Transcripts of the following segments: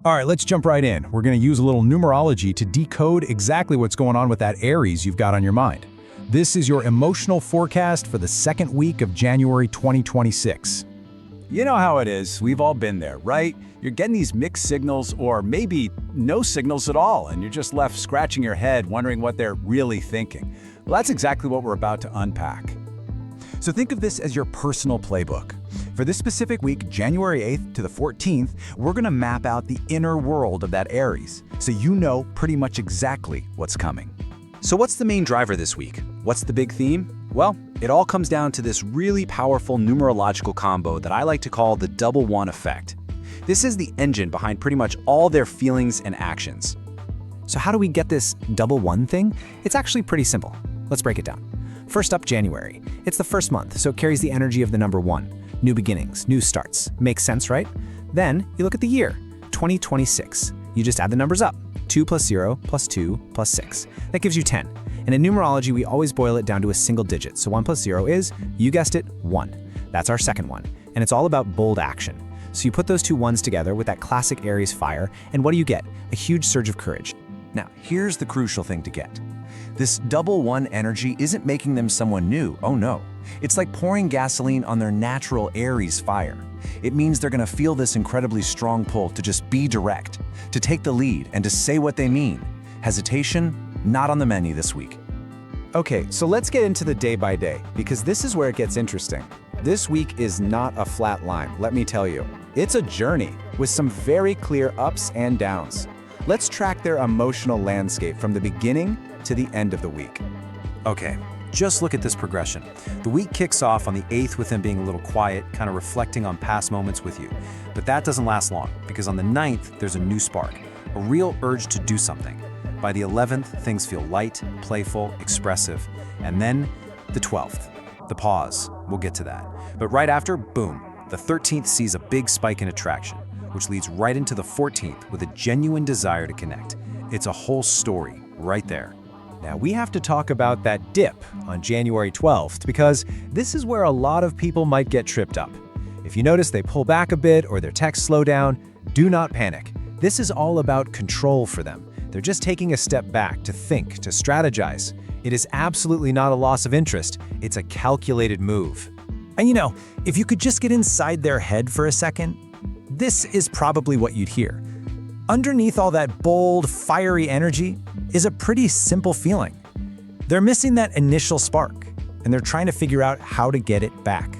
All right, let's jump right in. We're going to use a little numerology to decode exactly what's going on with that Aries you've got on your mind. This is your emotional forecast for the second week of January 2026. You know how it is. We've all been there, right? You're getting these mixed signals or maybe no signals at all, and you're just left scratching your head wondering what they're really thinking. Well, that's exactly what we're about to unpack. So think of this as your personal playbook. For this specific week, January 8th to the 14th, we're going to map out the inner world of that Aries, so you know pretty much exactly what's coming. So what's the main driver this week? What's the big theme? Well, it all comes down to this really powerful numerological combo that I like to call the double one effect. This is the engine behind pretty much all their feelings and actions. So how do we get this double one thing? It's actually pretty simple. Let's break it down. First up, January. It's the first month, so it carries the energy of the number one. New beginnings, new starts. Makes sense, right? Then you look at the year, 2026. You just add the numbers up. 2 plus 0 plus 2 plus 6. That gives you 10. And in numerology, we always boil it down to a single digit. So 1 plus 0 is, you guessed it, 1. That's our second one. And it's all about bold action. So you put those two ones together with that classic Aries fire, and what do you get? A huge surge of courage. Now, here's the crucial thing to get. This double one energy isn't making them someone new, oh no. It's like pouring gasoline on their natural Aries fire. It means they're gonna feel this incredibly strong pull to just be direct, to take the lead and to say what they mean. Hesitation, not on the menu this week. Okay, so let's get into the day by day, because this is where it gets interesting. This week is not a flat line, let me tell you. It's a journey with some very clear ups and downs. Let's track their emotional landscape from the beginning to the end of the week. Okay, just look at this progression. The week kicks off on the 8th with them being a little quiet, kind of reflecting on past moments with you. But that doesn't last long, because on the 9th, there's a new spark, a real urge to do something. By the 11th, things feel light, playful, expressive. And then the 12th, the pause. We'll get to that. But right after, boom, the 13th sees a big spike in attraction, which leads right into the 14th with a genuine desire to connect. It's a whole story right there. Now, we have to talk about that dip on January 12th, because this is where a lot of people might get tripped up. If you notice they pull back a bit or their texts slow down, do not panic. This is all about control for them. They're just taking a step back to think, to strategize. It is absolutely not a loss of interest. It's a calculated move. And you know, if you could just get inside their head for a second, this is probably what you'd hear. Underneath all that bold, fiery energy is a pretty simple feeling. They're missing that initial spark, and they're trying to figure out how to get it back.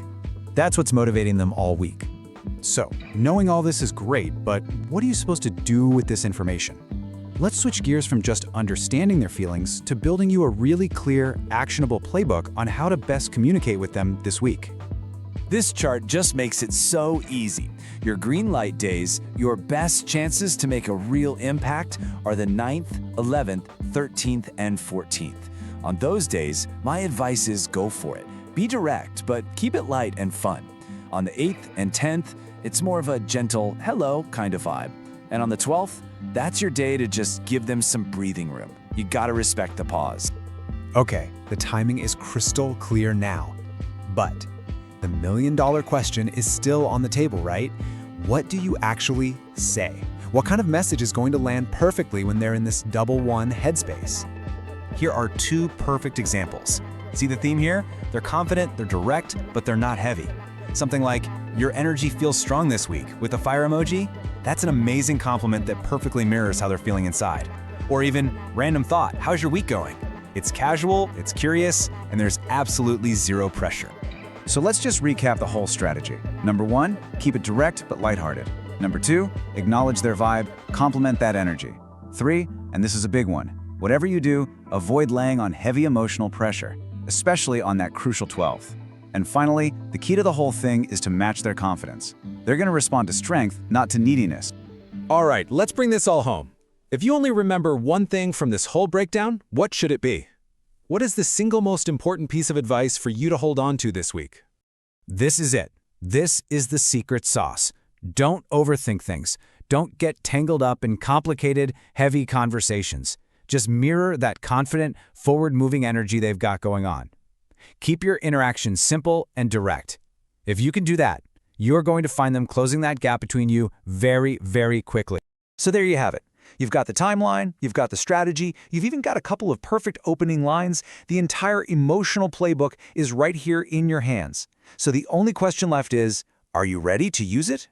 That's what's motivating them all week. So, knowing all this is great, but what are you supposed to do with this information? Let's switch gears from just understanding their feelings to building you a really clear, actionable playbook on how to best communicate with them this week. This chart just makes it so easy. Your green light days, your best chances to make a real impact are the 9th, 11th, 13th, and 14th. On those days, my advice is go for it. Be direct, but keep it light and fun. On the 8th and 10th, it's more of a gentle hello kind of vibe. And on the 12th, that's your day to just give them some breathing room. You gotta respect the pause. Okay, the timing is crystal clear now. But the million-dollar question is still on the table, right? What do you actually say? What kind of message is going to land perfectly when they're in this double one headspace? Here are two perfect examples. See the theme here? They're confident, they're direct, but they're not heavy. Something like, your energy feels strong this week, with a fire emoji. That's an amazing compliment that perfectly mirrors how they're feeling inside. Or even, random thought, how's your week going? It's casual, it's curious, and there's absolutely zero pressure. So let's just recap the whole strategy. Number 1, keep it direct but lighthearted. Number 2, acknowledge their vibe, compliment that energy. 3, and this is a big one, whatever you do, avoid laying on heavy emotional pressure, especially on that crucial 12th. And finally, the key to the whole thing is to match their confidence. They're going to respond to strength, not to neediness. All right, let's bring this all home. If you only remember one thing from this whole breakdown, what should it be? What is the single most important piece of advice for you to hold on to this week? This is it. This is the secret sauce. Don't overthink things. Don't get tangled up in complicated, heavy conversations. Just mirror that confident, forward-moving energy they've got going on. Keep your interactions simple and direct. If you can do that, you're going to find them closing that gap between you very, very quickly. So there you have it. You've got the timeline, you've got the strategy, you've even got a couple of perfect opening lines. The entire emotional playbook is right here in your hands. So the only question left is, are you ready to use it?